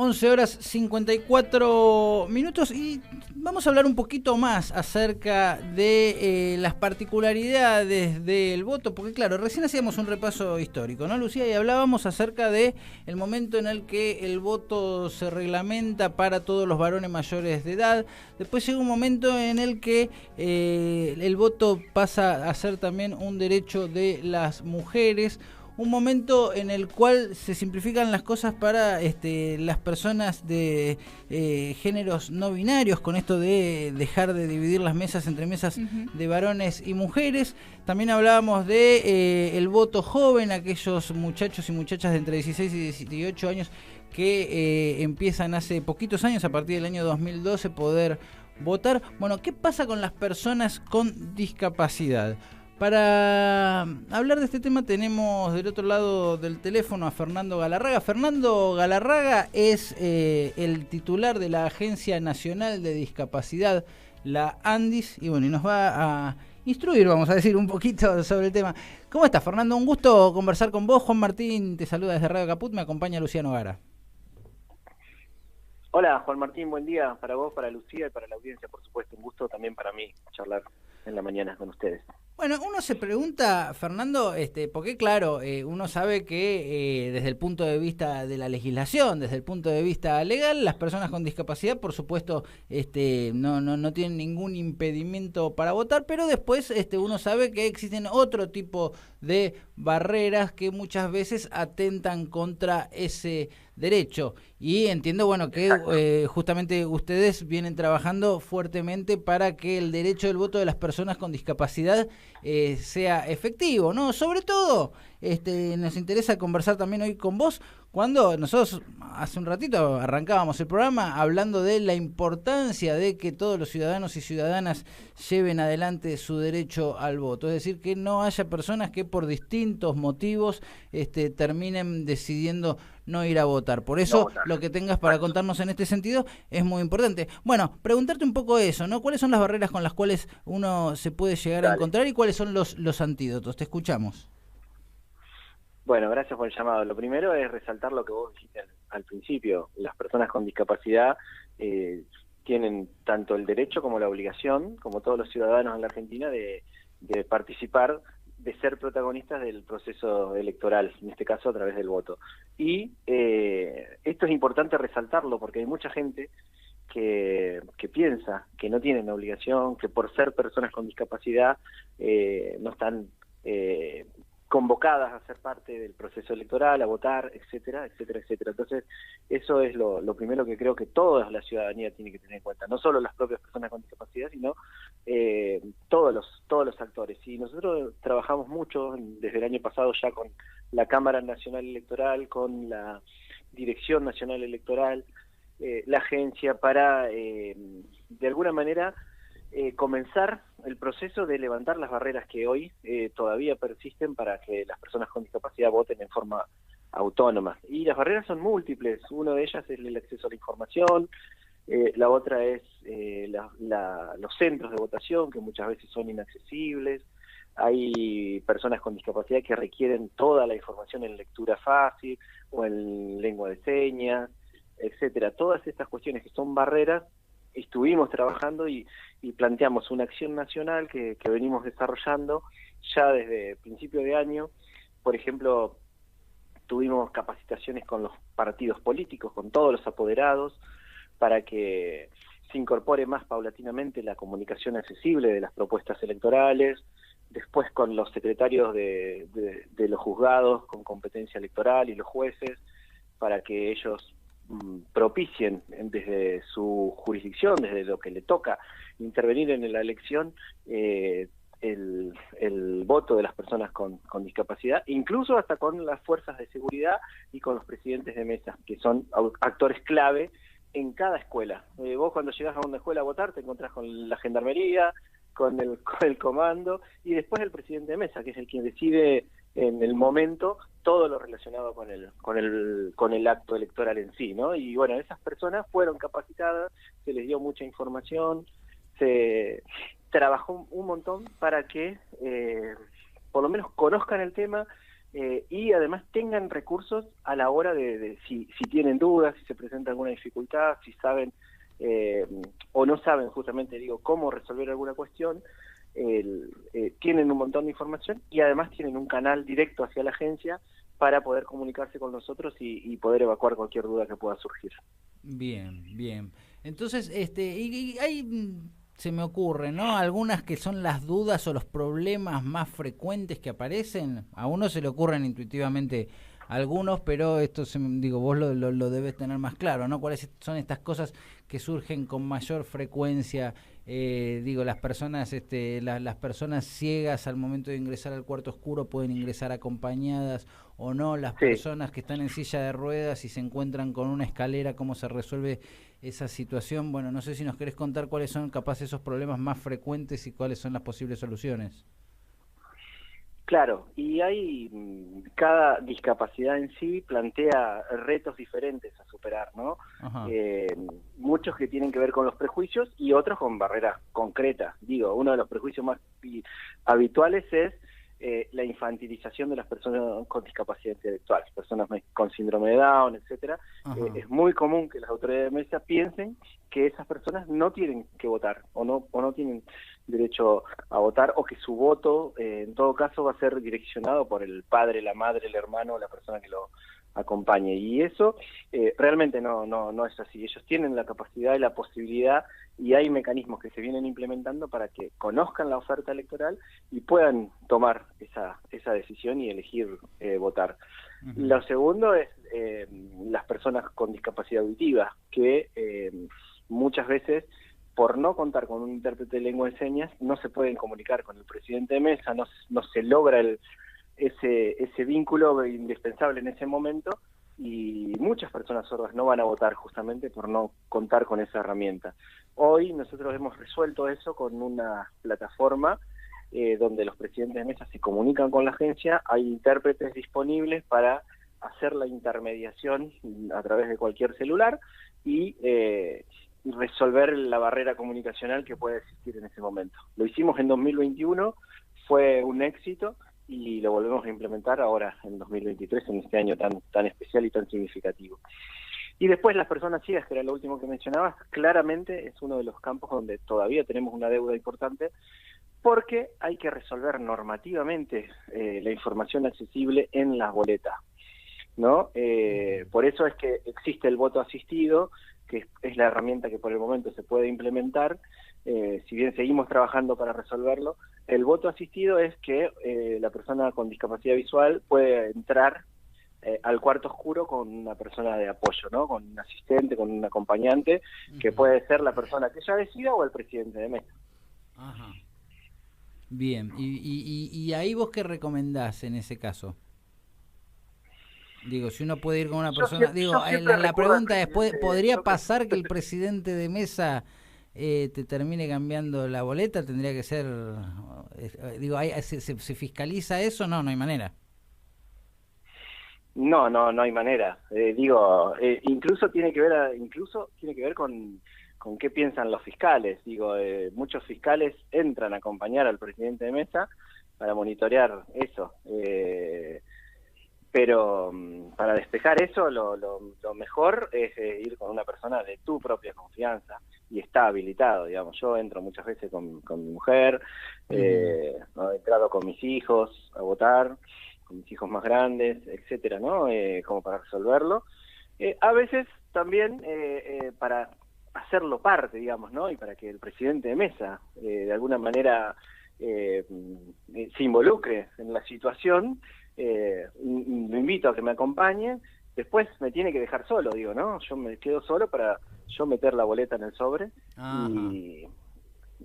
11 horas 54 minutos y vamos a hablar un poquito más acerca de las particularidades del voto, porque claro, recién hacíamos un repaso histórico, ¿no, Lucía? Y hablábamos acerca de el momento en el que el voto se reglamenta para todos los varones mayores de edad. Después llega un momento en el que el voto pasa a ser también un derecho de las mujeres. Un momento en el cual se simplifican las cosas para las personas de géneros no binarios, con esto de dejar de dividir las mesas entre mesas de varones y mujeres. También hablábamos de el voto joven, aquellos muchachos y muchachas de entre 16 y 18 años que empiezan hace poquitos años, a partir del año 2012, poder votar. Bueno, ¿qué pasa con las personas con discapacidad? Para hablar de este tema tenemos del otro lado del teléfono a Fernando Galarraga. Fernando Galarraga es el titular de la Agencia Nacional de Discapacidad, la ANDIS, y bueno, y nos va a instruir, vamos a decir, un poquito sobre el tema. ¿Cómo estás, Fernando? Un gusto conversar con vos. Juan Martín te saluda desde Radio Caput, me acompaña Luciano Gara. Hola, Juan Martín, buen día para vos, para Lucía y para la audiencia, por supuesto. Un gusto también para mí charlar en la mañana con ustedes. Bueno, uno se pregunta, Fernando, porque claro, uno sabe que desde el punto de vista de la legislación, desde el punto de vista legal, las personas con discapacidad, por supuesto, no tienen ningún impedimento para votar, pero después uno sabe que existen otro tipo de barreras que muchas veces atentan contra ese derecho. Y entiendo, bueno, que justamente ustedes vienen trabajando fuertemente para que el derecho del voto de las personas con discapacidad sea efectivo, ¿no? Sobre todo, nos interesa conversar también hoy con vos, cuando nosotros hace un ratito arrancábamos el programa hablando de la importancia de que todos los ciudadanos y ciudadanas lleven adelante su derecho al voto, es decir, que no haya personas que por distintos motivos terminen decidiendo no ir a votar. Por eso, lo que tengas para contarnos en este sentido es muy importante. Bueno, preguntarte un poco eso, ¿no? ¿Cuáles son las barreras con las cuales uno se puede llegar a encontrar y cuáles son los antídotos? Te escuchamos. Bueno, gracias por el llamado. Lo primero es resaltar lo que vos dijiste al principio. Las personas con discapacidad tienen tanto el derecho como la obligación, como todos los ciudadanos en la Argentina, de participar, de ser protagonistas del proceso electoral, en este caso a través del voto. Y esto es importante resaltarlo porque hay mucha gente que piensa que no tienen obligación, que por ser personas con discapacidad no están convocadas a ser parte del proceso electoral, a votar, etcétera, etcétera, etcétera. Entonces, eso es lo primero que creo que toda la ciudadanía tiene que tener en cuenta, no solo las propias personas con discapacidad, sino todos los actores. Y nosotros trabajamos mucho desde el año pasado ya con la Cámara Nacional Electoral, con la Dirección Nacional Electoral, la agencia, para de alguna manera comenzar el proceso de levantar las barreras que hoy todavía persisten para que las personas con discapacidad voten en forma autónoma. Y las barreras son múltiples. Una de ellas es el acceso a la información, la otra es los centros de votación, que muchas veces son inaccesibles. Hay personas con discapacidad que requieren toda la información en lectura fácil o en lengua de señas, etcétera. Todas estas cuestiones que son barreras, estuvimos trabajando y planteamos una acción nacional que venimos desarrollando ya desde principio de año. Por ejemplo, tuvimos capacitaciones con los partidos políticos, con todos los apoderados, para que se incorpore más paulatinamente la comunicación accesible de las propuestas electorales, después con los secretarios de los juzgados con competencia electoral y los jueces, para que ellos propicien desde su jurisdicción, desde lo que le toca intervenir en la elección, el voto de las personas con discapacidad, incluso hasta con las fuerzas de seguridad y con los presidentes de mesa, que son actores clave en cada escuela. Vos cuando llegás a una escuela a votar te encontrás con la gendarmería, con el comando, y después el presidente de mesa, que es el quien decide en el momento todo lo relacionado con el acto electoral en sí, ¿no? Y bueno, esas personas fueron capacitadas, se les dio mucha información, se trabajó un montón para que por lo menos conozcan el tema y además tengan recursos a la hora de si tienen dudas, si se presenta alguna dificultad, si saben o no saben justamente, digo, cómo resolver alguna cuestión, tienen un montón de información y además tienen un canal directo hacia la agencia para poder comunicarse con nosotros y poder evacuar cualquier duda que pueda surgir. Bien, bien. Entonces, y hay, se me ocurre, ¿no? Algunas que son las dudas o los problemas más frecuentes que aparecen. A uno se le ocurren intuitivamente algunos, pero esto, digo, vos lo debes tener más claro, ¿no? ¿Cuáles son estas cosas que surgen con mayor frecuencia? Digo, las personas, las personas ciegas al momento de ingresar al cuarto oscuro pueden ingresar acompañadas o no, las personas que están en silla de ruedas y se encuentran con una escalera, ¿cómo se resuelve esa situación? Bueno, no sé si nos querés contar cuáles son capaz esos problemas más frecuentes y cuáles son las posibles soluciones. Claro, y cada discapacidad en sí plantea retos diferentes a superar, ¿no? Muchos que tienen que ver con los prejuicios y otros con barreras concretas. Digo, uno de los prejuicios más habituales es la infantilización de las personas con discapacidad intelectual, personas con síndrome de Down, etcétera. Es muy común que las autoridades de mesa piensen que esas personas no tienen que votar o no tienen derecho a votar, o que su voto en todo caso va a ser direccionado por el padre, la madre, el hermano o la persona que lo acompañe, y eso realmente no es así. Ellos tienen la capacidad y la posibilidad, y hay mecanismos que se vienen implementando para que conozcan la oferta electoral y puedan tomar esa decisión y elegir votar. Lo segundo es las personas con discapacidad auditiva, que muchas veces, por no contar con un intérprete de lengua de señas, no se pueden comunicar con el presidente de mesa, no se logra ese vínculo indispensable en ese momento, y muchas personas sordas no van a votar justamente por no contar con esa herramienta. Hoy nosotros hemos resuelto eso con una plataforma donde los presidentes de mesa se comunican con la agencia, hay intérpretes disponibles para hacer la intermediación a través de cualquier celular y resolver la barrera comunicacional que puede existir en ese momento. Lo hicimos en 2021, fue un éxito, y lo volvemos a implementar ahora en 2023, en este año tan especial y tan significativo. Y después las personas ciegas, que era lo último que mencionabas, claramente es uno de los campos donde todavía tenemos una deuda importante, porque hay que resolver normativamente la información accesible en las boletas, ¿no? Por eso es que existe el voto asistido, que es la herramienta que por el momento se puede implementar. Si bien seguimos trabajando para resolverlo, el voto asistido es que la persona con discapacidad visual puede entrar al cuarto oscuro con una persona de apoyo, ¿no? Con un asistente, con un acompañante, que puede ser la persona que ella decida o el presidente de mesa. Ajá. Bien, y ahí vos qué recomendás en ese caso. Digo, si uno puede ir con una persona, la pregunta es, ¿podría pasar que el presidente de mesa te termine cambiando la boleta? ¿Tendría que ser, se fiscaliza eso? No hay manera. No hay manera. Incluso tiene que ver con qué piensan los fiscales. Muchos fiscales entran a acompañar al presidente de mesa para monitorear eso. Pero para despejar eso, lo mejor es ir con una persona de tu propia confianza, y está habilitado, digamos. Yo entro muchas veces con mi mujer, he entrado con mis hijos a votar, con mis hijos más grandes, etcétera, ¿no? Como para resolverlo. A veces también para hacerlo parte, digamos, ¿no? Y para que el presidente de mesa de alguna manera se involucre en la situación. Lo invito a que me acompañe. Después me tiene que dejar solo, ¿no? Yo me quedo solo para yo meter la boleta en el sobre. Ajá. Y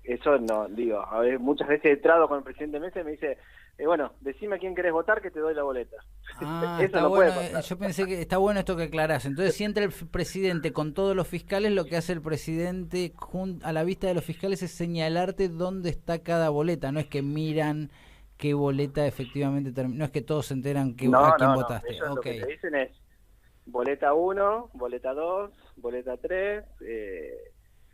eso a ver, muchas veces he entrado con el presidente de mesa y me dice, bueno, decime a quién querés votar que te doy la boleta. Eso no bueno, puede pasar. Yo pensé que está bueno esto que aclarás. Entonces, si entra el presidente con todos los fiscales, lo que hace el presidente a la vista de los fiscales es señalarte dónde está cada boleta. No es que miran qué boleta efectivamente terminó, no es que todos se enteran a quién votaste. Ellos lo que te dicen es boleta 1, boleta 2, boleta 3,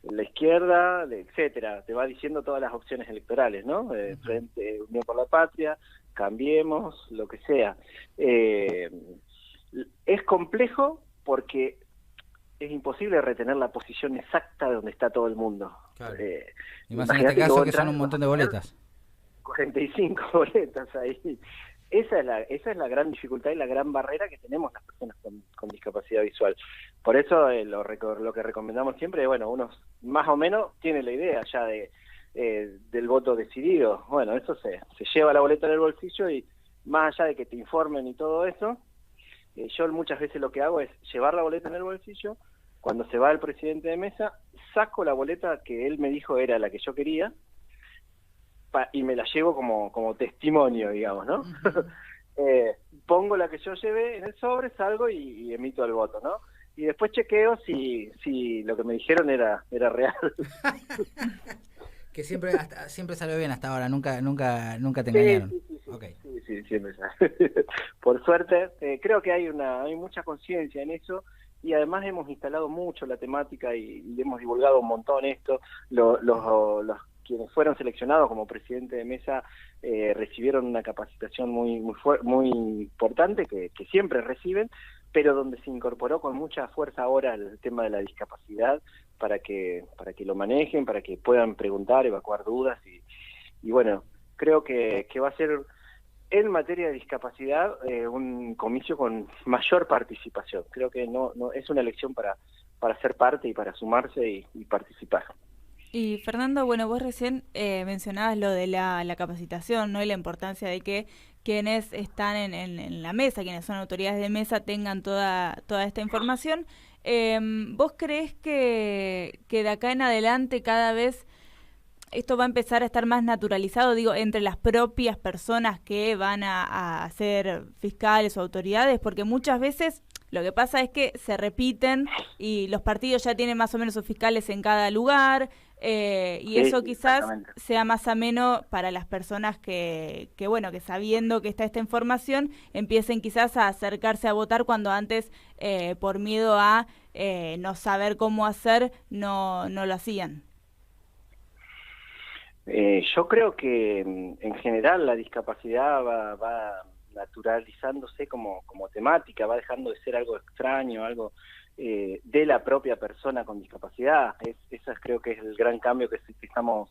la izquierda, etcétera. Te va diciendo todas las opciones electorales, ¿no? Frente, Unión por la Patria, Cambiemos, lo que sea. Es complejo porque es imposible retener la posición exacta de donde está todo el mundo. Claro. Y más en este caso que son un montón de boletas. 45 boletas ahí. Esa es la gran dificultad y la gran barrera que tenemos las personas con discapacidad visual. Por eso lo que recomendamos siempre es, bueno, uno más o menos tiene la idea ya del voto decidido. Bueno, eso se lleva la boleta en el bolsillo y más allá de que te informen y todo eso, yo muchas veces lo que hago es llevar la boleta en el bolsillo. Cuando se va el presidente de mesa, saco la boleta que él me dijo era la que yo quería, y me la llevo como testimonio, digamos, ¿no? Pongo la que yo llevé en el sobre, salgo y emito el voto, ¿no? Y después chequeo si lo que me dijeron era real. Que siempre salió bien hasta ahora, nunca te engañaron. Sí, siempre sale. Por suerte, creo que hay mucha conciencia en eso, y además hemos instalado mucho la temática y hemos divulgado un montón esto. Los quienes fueron seleccionados como presidente de mesa recibieron una capacitación muy importante que siempre reciben, pero donde se incorporó con mucha fuerza ahora el tema de la discapacidad para que lo manejen, para que puedan preguntar, evacuar dudas y bueno, creo que va a ser en materia de discapacidad un comicio con mayor participación. Creo que no es una elección para ser parte y para sumarse y participar. Y Fernando, bueno, vos recién mencionabas lo de la capacitación, ¿no? Y la importancia de que quienes están en la mesa, quienes son autoridades de mesa, tengan toda esta información. ¿Vos creés que de acá en adelante cada vez esto va a empezar a estar más naturalizado, digo, entre las propias personas que van a ser fiscales o autoridades? Porque muchas veces lo que pasa es que se repiten y los partidos ya tienen más o menos sus fiscales en cada lugar, y eso quizás sea más ameno para las personas que sabiendo que está esta información empiecen quizás a acercarse a votar cuando antes por miedo a no saber cómo hacer no lo hacían. Yo creo que en general la discapacidad va naturalizándose como temática, va dejando de ser algo extraño, algo de la propia persona con discapacidad. Ese creo que es el gran cambio que estamos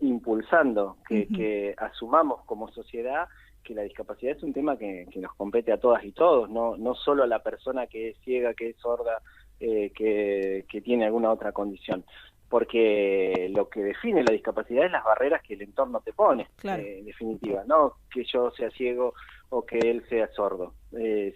impulsando, que asumamos como sociedad que la discapacidad es un tema que nos compete a todas y todos, no solo a la persona que es ciega, que es sorda, que tiene alguna otra condición. Porque lo que define la discapacidad es las barreras que el entorno te pone, claro. En definitiva, no que yo sea ciego o que él sea sordo,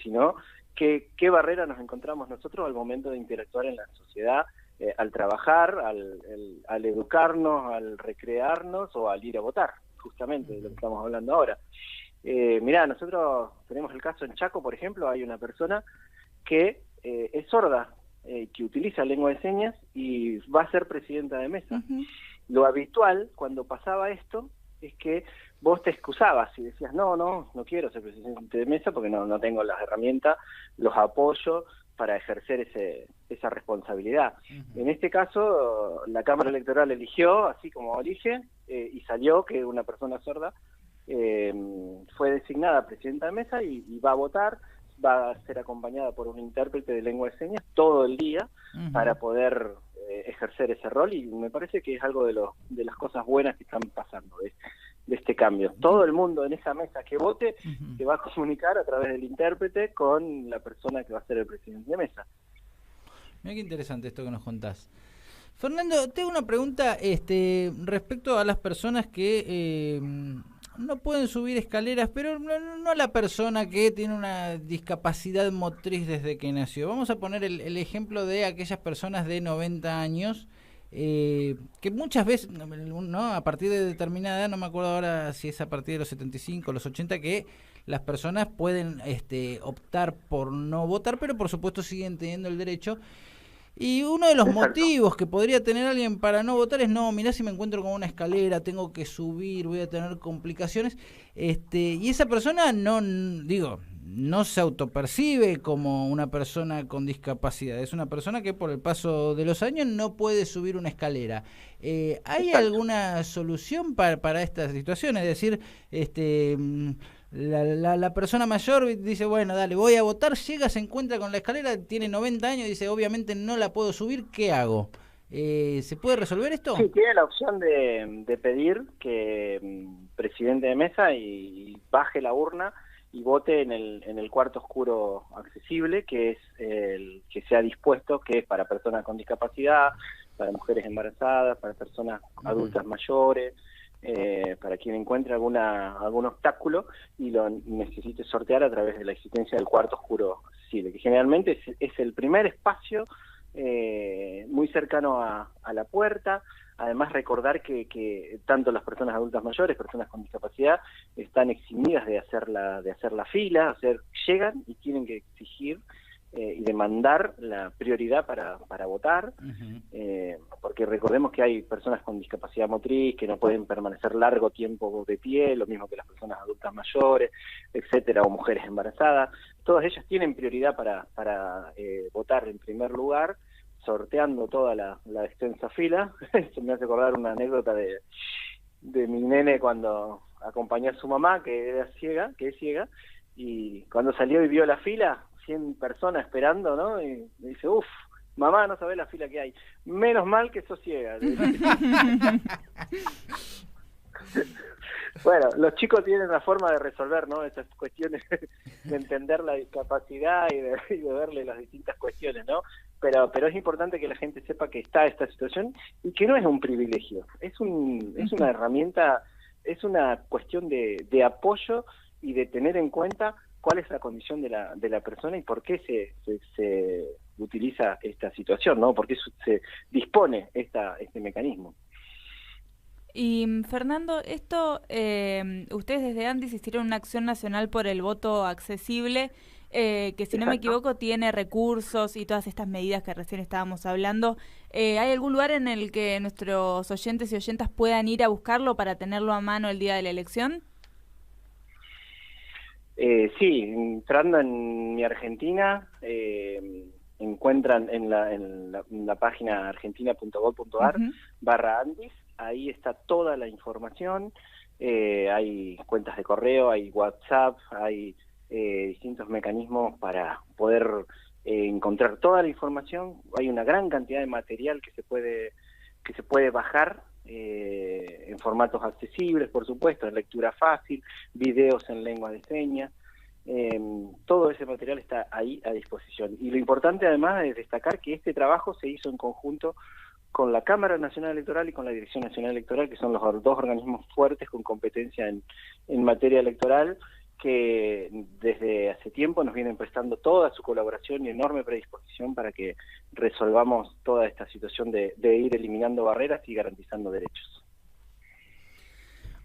sino qué barrera nos encontramos nosotros al momento de interactuar en la sociedad, al trabajar, al educarnos, al recrearnos o al ir a votar, justamente de lo que estamos hablando ahora. Mirá, nosotros tenemos el caso en Chaco, por ejemplo, hay una persona que es sorda, que utiliza lengua de señas y va a ser presidenta de mesa. Lo habitual cuando pasaba esto es que vos te excusabas y decías no quiero ser presidente de mesa porque no tengo las herramientas, los apoyos para ejercer esa responsabilidad. En este caso la Cámara Electoral eligió, así como elige, y salió que una persona sorda fue designada presidenta de mesa y va a votar. Va a ser acompañada por un intérprete de lengua de señas todo el día para poder ejercer ese rol, y me parece que es algo de las cosas buenas que están pasando de este cambio. Todo el mundo en esa mesa que vote se va a comunicar a través del intérprete con la persona que va a ser el presidente de mesa. Mira qué interesante esto que nos contás. Fernando, tengo una pregunta respecto a las personas que no pueden subir escaleras, pero no a la persona que tiene una discapacidad motriz desde que nació. Vamos a poner el ejemplo de aquellas personas de 90 años que muchas veces, ¿no? A partir de determinada edad, no me acuerdo ahora si es a partir de los 75, los 80, que las personas pueden optar por no votar, pero por supuesto siguen teniendo el derecho. Y uno de los motivos que podría tener alguien para no votar es, mirá, si me encuentro con una escalera, tengo que subir, voy a tener complicaciones, y esa persona no no se autopercibe como una persona con discapacidad, es una persona que por el paso de los años no puede subir una escalera. ¿Hay alguna solución para esta situación? Es decir, la persona mayor dice, bueno, dale, voy a votar, llega, se encuentra con la escalera, tiene 90 años, dice, obviamente no la puedo subir, ¿qué hago? ¿Se puede resolver esto? Sí, tiene la opción de pedir que presidente de mesa y baje la urna y vote en el cuarto oscuro accesible, que es el que se ha dispuesto, que es para personas con discapacidad, para mujeres embarazadas, para personas adultas mayores, para quien encuentre algún obstáculo y lo necesite sortear a través de la existencia del cuarto oscuro accesible, que generalmente es el primer espacio muy cercano a la puerta. Además, recordar que tanto las personas adultas mayores, personas con discapacidad, están eximidas de hacer la fila, llegan y tienen que exigir y demandar la prioridad para votar, porque recordemos que hay personas con discapacidad motriz que no pueden permanecer largo tiempo de pie, lo mismo que las personas adultas mayores, etcétera, o mujeres embarazadas. Todas ellas tienen prioridad para votar en primer lugar, sorteando toda la extensa fila. Se me hace acordar una anécdota de mi nene cuando acompañó a su mamá, que es ciega, y cuando salió y vio la fila, 100 personas esperando, ¿no? Y me dice, uff, mamá, no sabés la fila que hay. Menos mal que sos ciega. Bueno, los chicos tienen una forma de resolver, ¿no?, esas cuestiones, de entender la discapacidad y de verle las distintas cuestiones, ¿no? Pero es importante que la gente sepa que está esta situación y que no es un privilegio, es una herramienta, es una cuestión de apoyo y de tener en cuenta cuál es la condición de la persona y por qué se utiliza esta situación, ¿no? Por qué se dispone este mecanismo. Y Fernando, ustedes desde Andis hicieron una acción nacional por el voto accesible, que si no me equivoco tiene recursos y todas estas medidas que recién estábamos hablando. ¿Hay algún lugar en el que nuestros oyentes y oyentas puedan ir a buscarlo para tenerlo a mano el día de la elección? Sí, entrando en Mi Argentina, encuentran en la página argentina.gov.ar /Andis, ahí está toda la información, hay cuentas de correo, hay WhatsApp, hay distintos mecanismos para poder encontrar toda la información. Hay una gran cantidad de material que se puede bajar en formatos accesibles, por supuesto, en lectura fácil, videos en lengua de señas. Todo ese material está ahí a disposición. Y lo importante además es destacar que este trabajo se hizo en conjunto con la Cámara Nacional Electoral y con la Dirección Nacional Electoral, que son los dos organismos fuertes con competencia en materia electoral, que desde hace tiempo nos vienen prestando toda su colaboración y enorme predisposición para que resolvamos toda esta situación de ir eliminando barreras y garantizando derechos.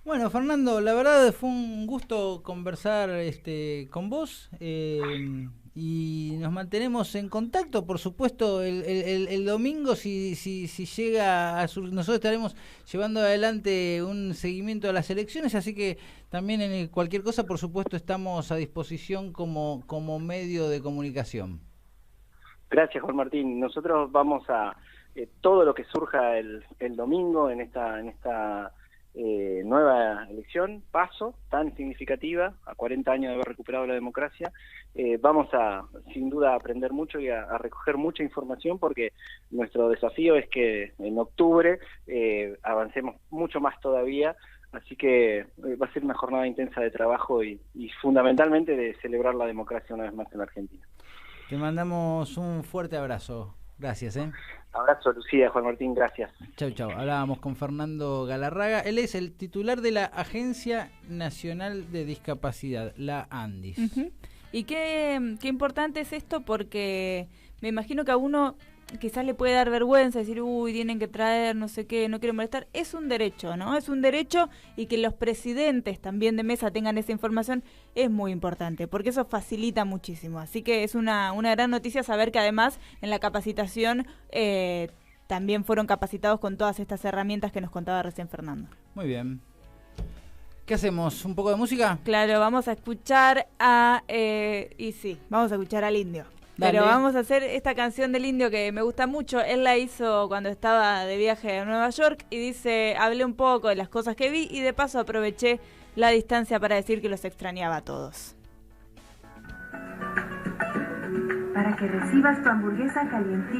Bueno, Fernando, la verdad fue un gusto conversar con vos y nos mantenemos en contacto. Por supuesto, el domingo, si llega a nosotros estaremos llevando adelante un seguimiento de las elecciones, así que también en cualquier cosa, por supuesto, estamos a disposición como medio de comunicación. Gracias, Juan Martín. Nosotros vamos a todo lo que surja el domingo en esta nueva elección, paso tan significativa, a 40 años de haber recuperado la democracia, vamos a, sin duda, a aprender mucho y a recoger mucha información, porque nuestro desafío es que en octubre avancemos mucho más todavía, así que va a ser una jornada intensa de trabajo y fundamentalmente de celebrar la democracia una vez más en Argentina. Te mandamos un fuerte abrazo. Gracias, Abrazo, Lucía, Juan Martín, gracias. Chau, chau. Hablábamos con Fernando Galarraga. Él es el titular de la Agencia Nacional de Discapacidad, la ANDIS. Y qué importante es esto, porque me imagino que a uno quizás le puede dar vergüenza decir, uy, tienen que traer, no sé qué, no quiero molestar. Es un derecho, ¿no? Es un derecho, y que los presidentes también de mesa tengan esa información es muy importante, porque eso facilita muchísimo. Así que es una gran noticia saber que además en la capacitación también fueron capacitados con todas estas herramientas que nos contaba recién Fernando. Muy bien. ¿Qué hacemos? ¿Un poco de música? Claro, vamos a escuchar a... vamos a escuchar al Indio. Dale. Pero vamos a hacer esta canción del Indio que me gusta mucho. Él la hizo cuando estaba de viaje a Nueva York y dice, hablé un poco de las cosas que vi y de paso aproveché la distancia para decir que los extrañaba a todos. Para que recibas tu hamburguesa calientita.